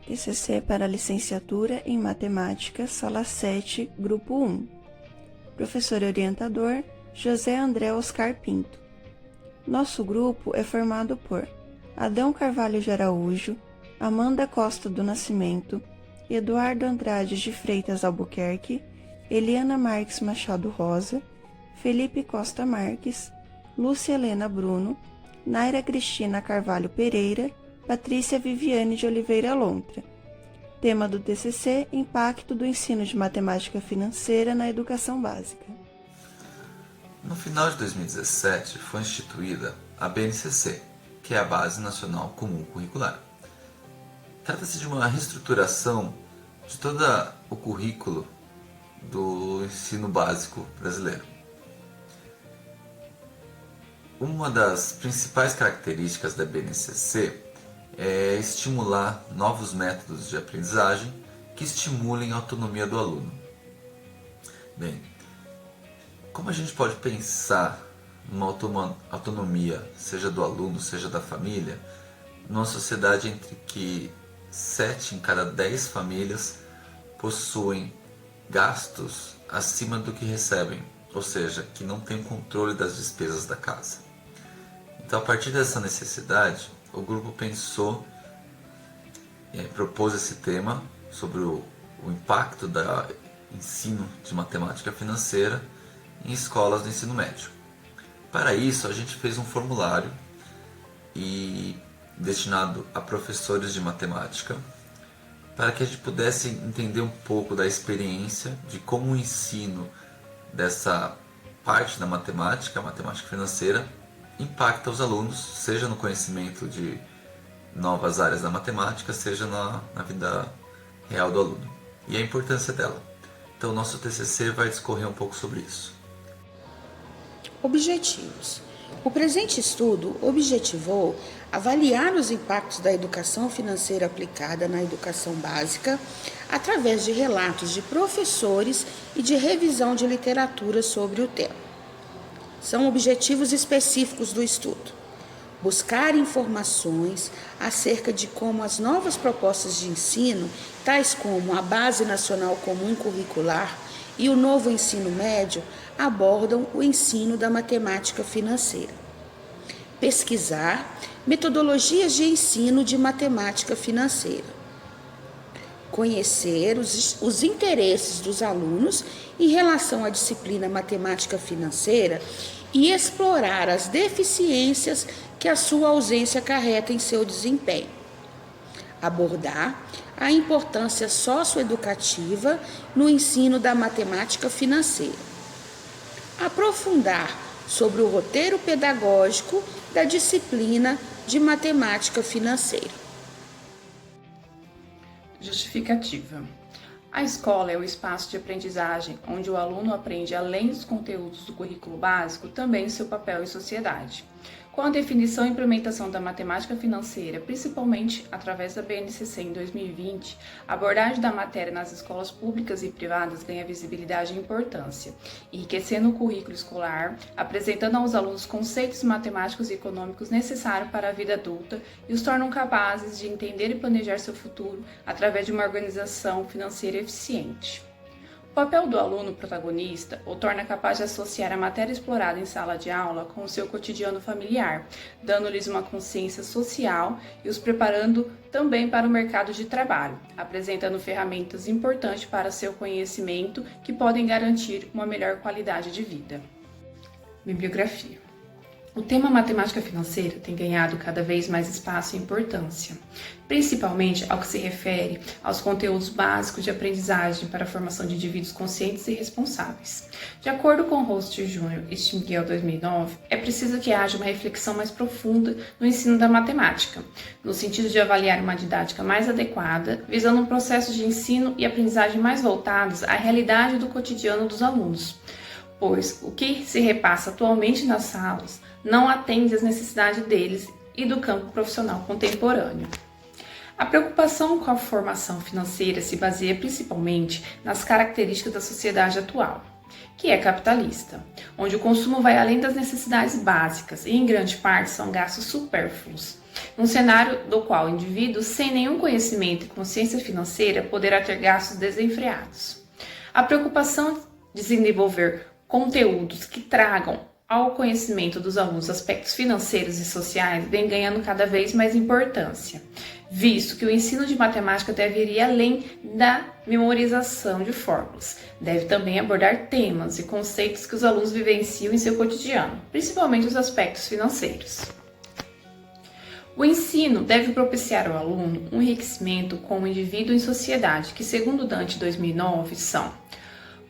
TCC para Licenciatura em Matemática, Sala 7, Grupo 1. Professor orientador, José André Oscar Pinto. Nosso grupo é formado por Adão Carvalho de Araújo, Amanda Costa do Nascimento, Eduardo Andrade de Freitas Albuquerque, Eliana Marques Machado Rosa, Felipe Costa Marques, Lúcia Helena Bruno, Naira Cristina Carvalho Pereira, Patrícia Viviane de Oliveira Lontra. Tema do TCC: Impacto do ensino de matemática financeira na educação básica. No final de 2017 foi instituída a BNCC, que é a Base Nacional Comum Curricular. Trata-se de uma reestruturação de todo o currículo do ensino básico brasileiro. Uma das principais características da BNCC é estimular novos métodos de aprendizagem que estimulem a autonomia do aluno. Bem, como a gente pode pensar numa autonomia, seja do aluno, seja da família, numa sociedade entre que 7 em cada 10 famílias possuem gastos acima do que recebem, ou seja, que não têm controle das despesas da casa. Então, a partir dessa necessidade, o grupo pensou e propôs esse tema sobre o impacto do ensino de matemática financeira em escolas do ensino médio. Para isso, a gente fez um formulário destinado a professores de matemática, para que a gente pudesse entender um pouco da experiência de como o ensino dessa parte da matemática, a matemática financeira, impacta os alunos, seja no conhecimento de novas áreas da matemática, seja na vida real do aluno, e a importância dela. Então, o nosso TCC vai discorrer um pouco sobre isso. Objetivos. O presente estudo objetivou avaliar os impactos da educação financeira aplicada na educação básica através de relatos de professores e de revisão de literatura sobre o tema. São objetivos específicos do estudo: buscar informações acerca de como as novas propostas de ensino, tais como a Base Nacional Comum Curricular e o novo ensino médio, abordam o ensino da matemática financeira. Pesquisar metodologias de ensino de matemática financeira. Conhecer os interesses dos alunos em relação à disciplina matemática financeira e explorar as deficiências que a sua ausência acarreta em seu desempenho. Abordar a importância socioeducativa no ensino da matemática financeira. Aprofundar sobre o roteiro pedagógico da disciplina de matemática financeira. Justificativa. A escola é o espaço de aprendizagem onde o aluno aprende, além dos conteúdos do currículo básico, também seu papel em sociedade. Com a definição e implementação da matemática financeira, principalmente através da BNCC em 2020, a abordagem da matéria nas escolas públicas e privadas ganha visibilidade e importância, enriquecendo o currículo escolar, apresentando aos alunos conceitos matemáticos e econômicos necessários para a vida adulta e os tornam capazes de entender e planejar seu futuro através de uma organização financeira eficiente. O papel do aluno protagonista o torna capaz de associar a matéria explorada em sala de aula com o seu cotidiano familiar, dando-lhes uma consciência social e os preparando também para o mercado de trabalho, apresentando ferramentas importantes para seu conhecimento que podem garantir uma melhor qualidade de vida. Bibliografia. O tema matemática financeira tem ganhado cada vez mais espaço e importância, principalmente ao que se refere aos conteúdos básicos de aprendizagem para a formação de indivíduos conscientes e responsáveis. De acordo com Host Jr. e Stingel 2009, é preciso que haja uma reflexão mais profunda no ensino da matemática, no sentido de avaliar uma didática mais adequada, visando um processo de ensino e aprendizagem mais voltados à realidade do cotidiano dos alunos, pois o que se repassa atualmente nas salas não atende às necessidades deles e do campo profissional contemporâneo. A preocupação com a formação financeira se baseia principalmente nas características da sociedade atual, que é capitalista, onde o consumo vai além das necessidades básicas e, em grande parte, são gastos supérfluos. num cenário do qual o indivíduo, sem nenhum conhecimento e consciência financeira, poderá ter gastos desenfreados. A preocupação de desenvolver conteúdos que tragam ao conhecimento dos alunos aspectos financeiros e sociais vem ganhando cada vez mais importância, visto que o ensino de matemática deve ir além da memorização de fórmulas. Deve também abordar temas e conceitos que os alunos vivenciam em seu cotidiano, principalmente os aspectos financeiros. O ensino deve propiciar ao aluno um enriquecimento como indivíduo em sociedade, que, segundo Dante 2009, são: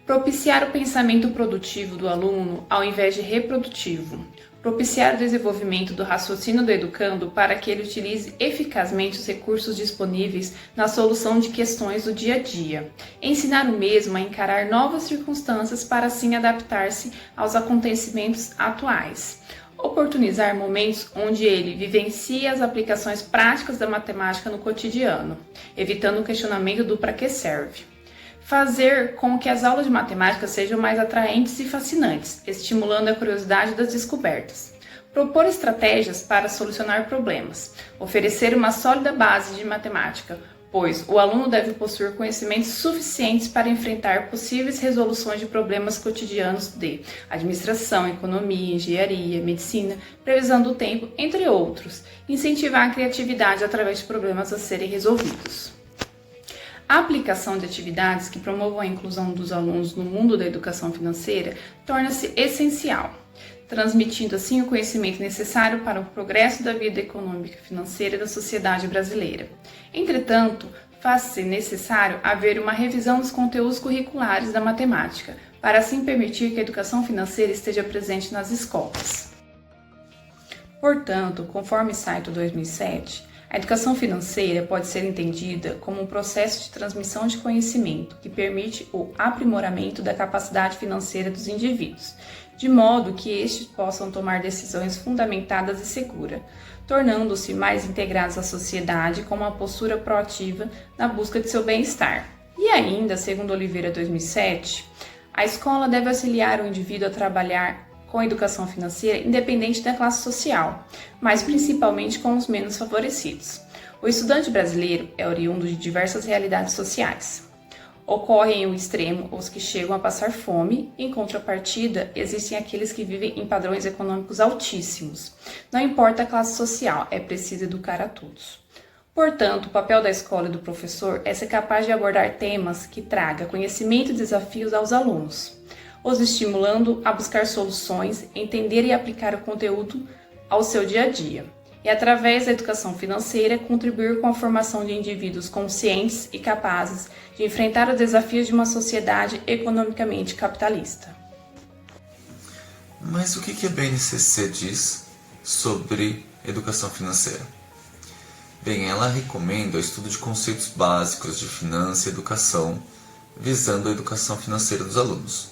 propiciar o pensamento produtivo do aluno ao invés de reprodutivo, propiciar o desenvolvimento do raciocínio do educando para que ele utilize eficazmente os recursos disponíveis na solução de questões do dia a dia, ensinar o mesmo a encarar novas circunstâncias para assim adaptar-se aos acontecimentos atuais, oportunizar momentos onde ele vivencia as aplicações práticas da matemática no cotidiano, evitando o questionamento do para que serve. Fazer com que as aulas de matemática sejam mais atraentes e fascinantes, estimulando a curiosidade das descobertas. Propor estratégias para solucionar problemas. Oferecer uma sólida base de matemática, pois o aluno deve possuir conhecimentos suficientes para enfrentar possíveis resoluções de problemas cotidianos de administração, economia, engenharia, medicina, previsão do tempo, entre outros. Incentivar a criatividade através de problemas a serem resolvidos. A aplicação de atividades que promovam a inclusão dos alunos no mundo da educação financeira torna-se essencial, transmitindo assim o conhecimento necessário para o progresso da vida econômica e financeira da sociedade brasileira. Entretanto, faz-se necessário haver uma revisão dos conteúdos curriculares da matemática, para assim permitir que a educação financeira esteja presente nas escolas. Portanto, conforme Saito 2007, a educação financeira pode ser entendida como um processo de transmissão de conhecimento que permite o aprimoramento da capacidade financeira dos indivíduos, de modo que estes possam tomar decisões fundamentadas e seguras, tornando-se mais integrados à sociedade com uma postura proativa na busca de seu bem-estar. E ainda, segundo Oliveira 2007, a escola deve auxiliar o indivíduo a trabalhar com a educação financeira independente da classe social, mas principalmente com os menos favorecidos. O estudante brasileiro é oriundo de diversas realidades sociais. Ocorrem em um extremo os que chegam a passar fome, em contrapartida, existem aqueles que vivem em padrões econômicos altíssimos. Não importa a classe social, é preciso educar a todos. Portanto, o papel da escola e do professor é ser capaz de abordar temas que tragam conhecimento e desafios aos alunos, os estimulando a buscar soluções, entender e aplicar o conteúdo ao seu dia a dia. E, através da educação financeira, contribuir com a formação de indivíduos conscientes e capazes de enfrentar os desafios de uma sociedade economicamente capitalista. Mas o que a BNCC diz sobre educação financeira? Bem, ela recomenda o estudo de conceitos básicos de finanças e educação, visando a educação financeira dos alunos.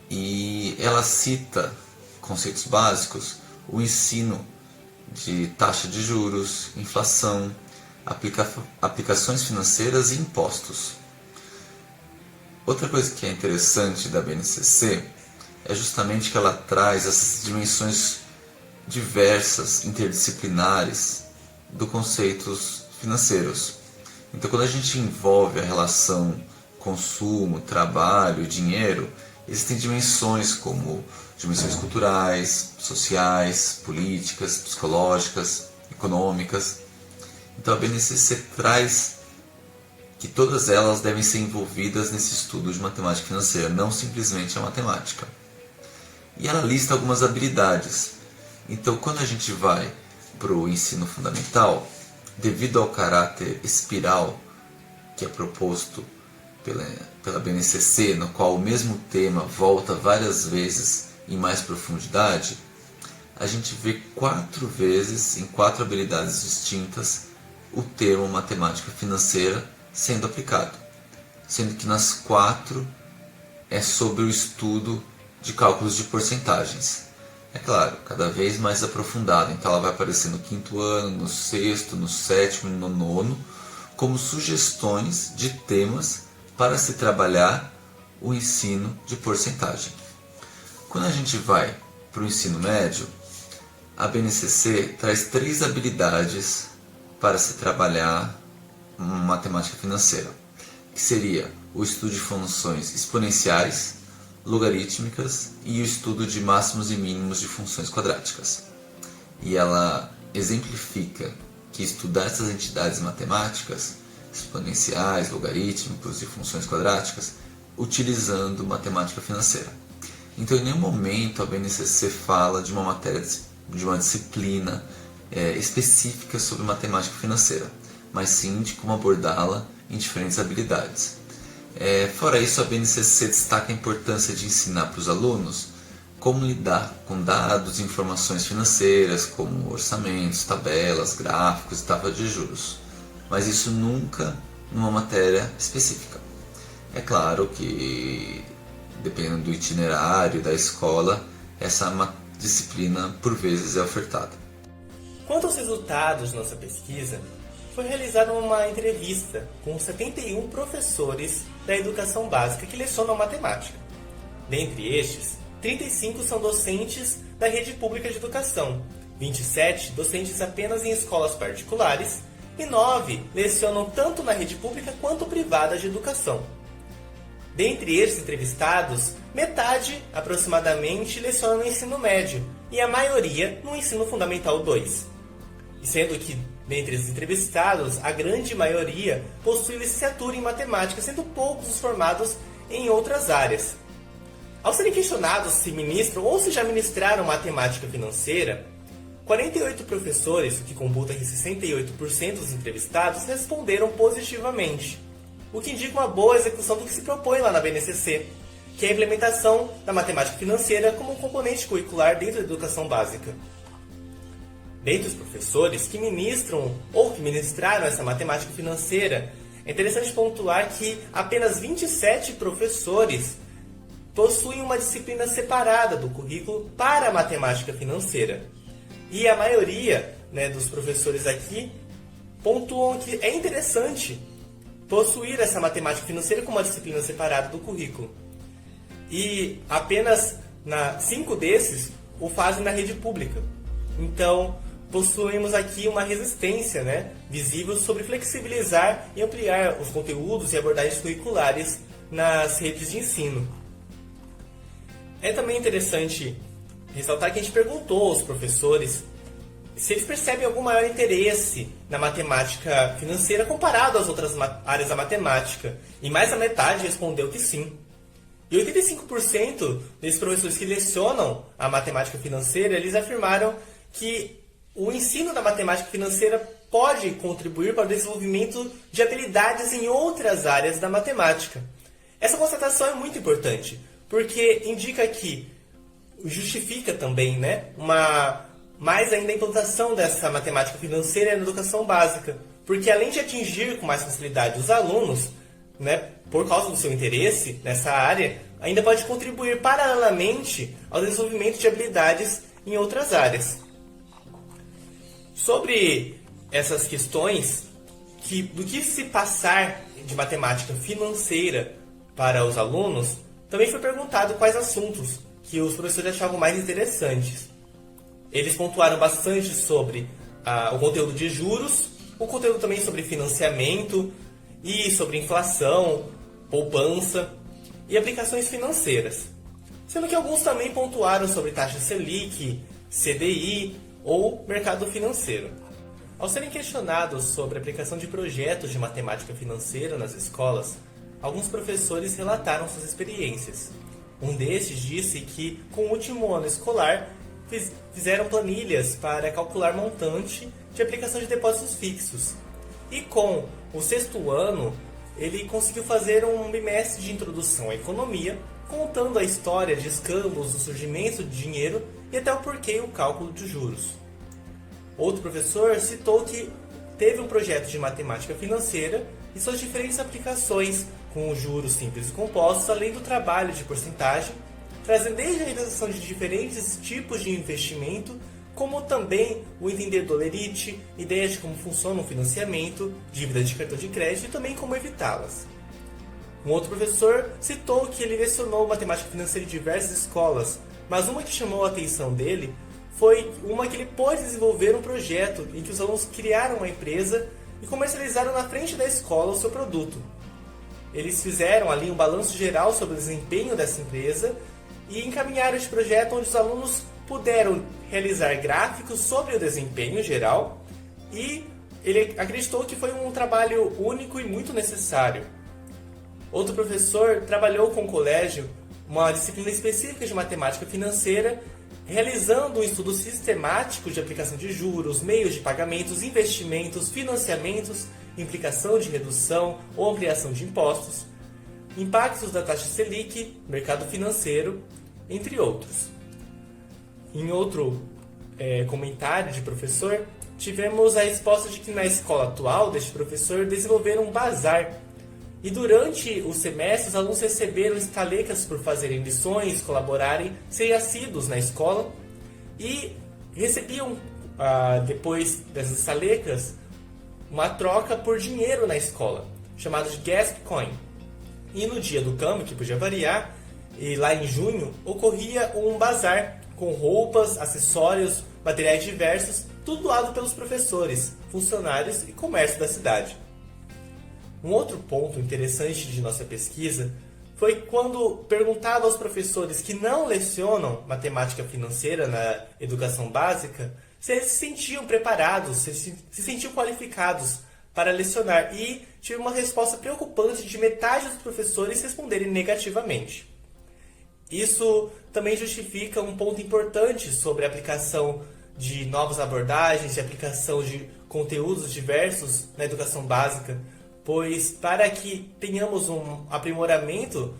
E ela cita conceitos básicos, o ensino de taxa de juros, inflação, aplicações financeiras e impostos. Outra coisa que é interessante da BNCC é justamente que ela traz essas dimensões diversas, interdisciplinares, dos conceitos financeiros. Então, quando a gente envolve a relação consumo, trabalho e dinheiro, existem dimensões como dimensões culturais, sociais, políticas, psicológicas, econômicas. Então a BNCC traz que todas elas devem ser envolvidas nesse estudo de matemática financeira, não simplesmente a matemática. E ela lista algumas habilidades. Então quando a gente vai para o ensino fundamental, devido ao caráter espiral que é proposto pela BNCC, no qual o mesmo tema volta várias vezes em mais profundidade, a gente vê 4 vezes, em 4 habilidades distintas, o termo matemática financeira sendo aplicado, sendo que nas 4 é sobre o estudo de cálculos de porcentagens. É claro, cada vez mais aprofundado, então ela vai aparecer no 5º ano, no 6º, no 7º e no 9º, como sugestões de temas para se trabalhar o ensino de porcentagem. Quando a gente vai para o ensino médio, a BNCC traz 3 habilidades para se trabalhar matemática financeira, que seria o estudo de funções exponenciais, logarítmicas e o estudo de máximos e mínimos de funções quadráticas. E ela exemplifica que estudar essas entidades matemáticas, exponenciais, logarítmicos e funções quadráticas, utilizando matemática financeira. Então, em nenhum momento a BNCC fala de uma matéria, de uma disciplina específica sobre matemática financeira, mas sim de como abordá-la em diferentes habilidades. Fora isso, a BNCC destaca a importância de ensinar para os alunos como lidar com dados e informações financeiras, como orçamentos, tabelas, gráficos e taxas de juros, mas isso nunca numa matéria específica. É claro que, dependendo do itinerário da escola, essa disciplina por vezes é ofertada. Quanto aos resultados de nossa pesquisa, foi realizada uma entrevista com 71 professores da educação básica que lecionam matemática. Dentre estes, 35 são docentes da rede pública de educação, 27 docentes apenas em escolas particulares e 9 lecionam tanto na rede pública quanto privada de educação. Dentre estes entrevistados, metade, aproximadamente, leciona no ensino médio e a maioria no ensino fundamental 2. E sendo que, dentre os entrevistados, a grande maioria possui licenciatura em matemática, sendo poucos os formados em outras áreas. Ao serem questionados se ministram ou se já ministraram matemática financeira, 48 professores, o que computa em 68% dos entrevistados, responderam positivamente, o que indica uma boa execução do que se propõe lá na BNCC, que é a implementação da matemática financeira como um componente curricular dentro da educação básica. Dentre os professores que ministram ou que ministraram essa matemática financeira, é interessante pontuar que apenas 27 professores possuem uma disciplina separada do currículo para a matemática financeira. E a maioria, dos professores aqui pontuam que é interessante possuir essa matemática financeira como uma disciplina separada do currículo. E apenas 5 desses o fazem na rede pública. Então, possuímos aqui uma resistência visível sobre flexibilizar e ampliar os conteúdos e abordagens curriculares nas redes de ensino. É também interessante ressaltar que a gente perguntou aos professores se eles percebem algum maior interesse na matemática financeira comparado às outras áreas da matemática, e mais da metade respondeu que sim. E 85% desses professores que lecionam a matemática financeira, eles afirmaram que o ensino da matemática financeira pode contribuir para o desenvolvimento de habilidades em outras áreas da matemática. Essa constatação é muito importante, porque indica que justifica também mais ainda a implantação dessa matemática financeira na educação básica, porque além de atingir com mais facilidade os alunos, por causa do seu interesse nessa área, ainda pode contribuir paralelamente ao desenvolvimento de habilidades em outras áreas. Sobre essas questões do que se passar de matemática financeira para os alunos, também foi perguntado quais assuntos que os professores achavam mais interessantes. Eles pontuaram bastante sobre o conteúdo de juros, o conteúdo também sobre financiamento e sobre inflação, poupança e aplicações financeiras. Sendo que alguns também pontuaram sobre taxa Selic, CDI ou mercado financeiro. Ao serem questionados sobre a aplicação de projetos de matemática financeira nas escolas, alguns professores relataram suas experiências. Um destes disse que, com o último ano escolar, fizeram planilhas para calcular montante de aplicação de depósitos fixos. E com o 6º ano, ele conseguiu fazer um bimestre de introdução à economia, contando a história de escândalos do surgimento de dinheiro e até o porquê e o cálculo de juros. Outro professor citou que teve um projeto de matemática financeira e suas diferentes aplicações com os juros simples e compostos, além do trabalho de porcentagem, trazendo desde a realização de diferentes tipos de investimento, como também o entender do lerite, ideias de como funciona o financiamento, dívidas de cartão de crédito e também como evitá-las. Um outro professor citou que ele lecionou matemática financeira em diversas escolas, mas uma que chamou a atenção dele foi uma que ele pôde desenvolver um projeto em que os alunos criaram uma empresa e comercializaram na frente da escola o seu produto. Eles fizeram ali um balanço geral sobre o desempenho dessa empresa e encaminharam este projeto onde os alunos puderam realizar gráficos sobre o desempenho geral e ele acreditou que foi um trabalho único e muito necessário. Outro professor trabalhou com o colégio uma disciplina específica de matemática financeira, realizando um estudo sistemático de aplicação de juros, meios de pagamentos, investimentos, financiamentos, implicação de redução ou ampliação de impostos, impactos da taxa Selic, mercado financeiro, entre outros. Em outro comentário de professor, tivemos a resposta de que na escola atual deste professor desenvolveram um bazar. E durante o semestre, os alunos receberam estalecas por fazerem lições, colaborarem, serem assíduos na escola e recebiam, depois dessas estalecas, uma troca por dinheiro na escola, chamado de Gasp Coin. E no dia do câmbio, que podia variar, e lá em junho, ocorria um bazar com roupas, acessórios, materiais diversos, tudo doado pelos professores, funcionários e comércio da cidade. Um outro ponto interessante de nossa pesquisa foi quando perguntado aos professores que não lecionam matemática financeira na educação básica se eles se sentiam preparados, se sentiam qualificados para lecionar, e tive uma resposta preocupante de metade dos professores responderem negativamente. Isso também justifica um ponto importante sobre a aplicação de novas abordagens, de aplicação de conteúdos diversos na educação básica, pois para que tenhamos um aprimoramento,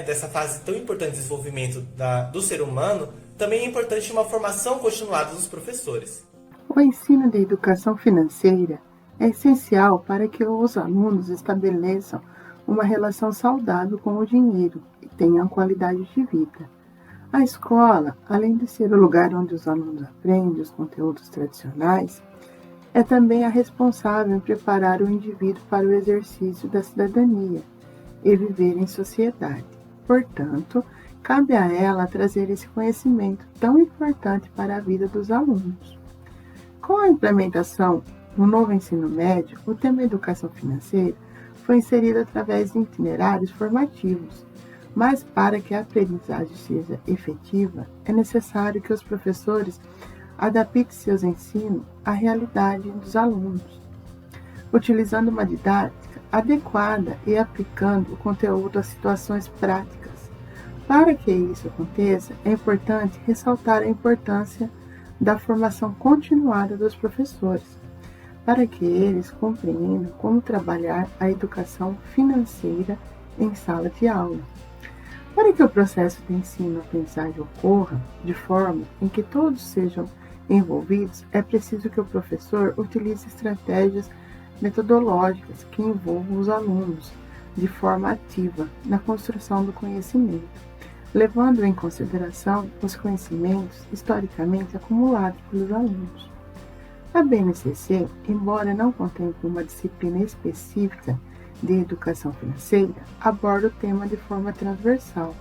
dessa fase tão importante de desenvolvimento do ser humano, também é importante uma formação continuada dos professores. O ensino de educação financeira é essencial para que os alunos estabeleçam uma relação saudável com o dinheiro e tenham qualidade de vida. A escola, além de ser o lugar onde os alunos aprendem os conteúdos tradicionais, é também a responsável em preparar o indivíduo para o exercício da cidadania e viver em sociedade. Portanto, cabe a ela trazer esse conhecimento tão importante para a vida dos alunos. Com a implementação do novo ensino médio, o tema educação financeira foi inserido através de itinerários formativos, mas para que a aprendizagem seja efetiva, é necessário que os professores adaptem seus ensinos à realidade dos alunos, utilizando uma didática adequada e aplicando o conteúdo às situações práticas. Para que isso aconteça, é importante ressaltar a importância da formação continuada dos professores, para que eles compreendam como trabalhar a educação financeira em sala de aula. Para que o processo de ensino-aprendizagem ocorra de forma em que todos sejam envolvidos, é preciso que o professor utilize estratégias metodológicas que envolvam os alunos de forma ativa na construção do conhecimento, levando em consideração os conhecimentos historicamente acumulados pelos alunos. A BNCC, embora não contemple uma disciplina específica de educação financeira, aborda o tema de forma transversal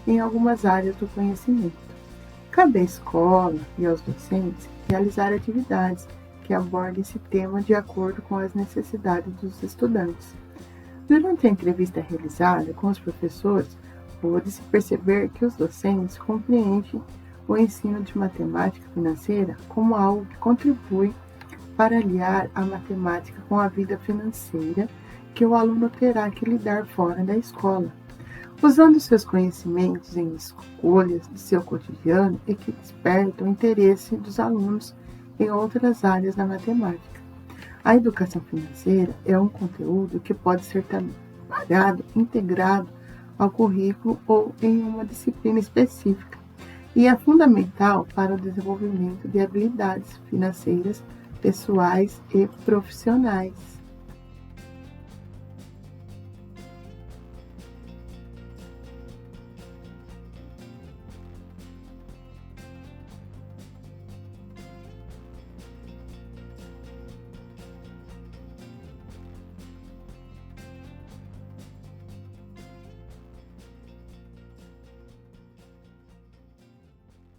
em algumas áreas do conhecimento. Cabe à escola e aos docentes realizar atividades que abordem esse tema de acordo com as necessidades dos estudantes. Durante a entrevista realizada com os professores, pôde-se perceber que os docentes compreendem o ensino de matemática financeira como algo que contribui para aliar a matemática com a vida financeira que o aluno terá que lidar fora da escola, usando seus conhecimentos em escolhas de seu cotidiano e que despertam o interesse dos alunos em outras áreas da matemática. A educação financeira é um conteúdo que pode ser trabalhado, integrado ao currículo ou em uma disciplina específica, e é fundamental para o desenvolvimento de habilidades financeiras, pessoais e profissionais.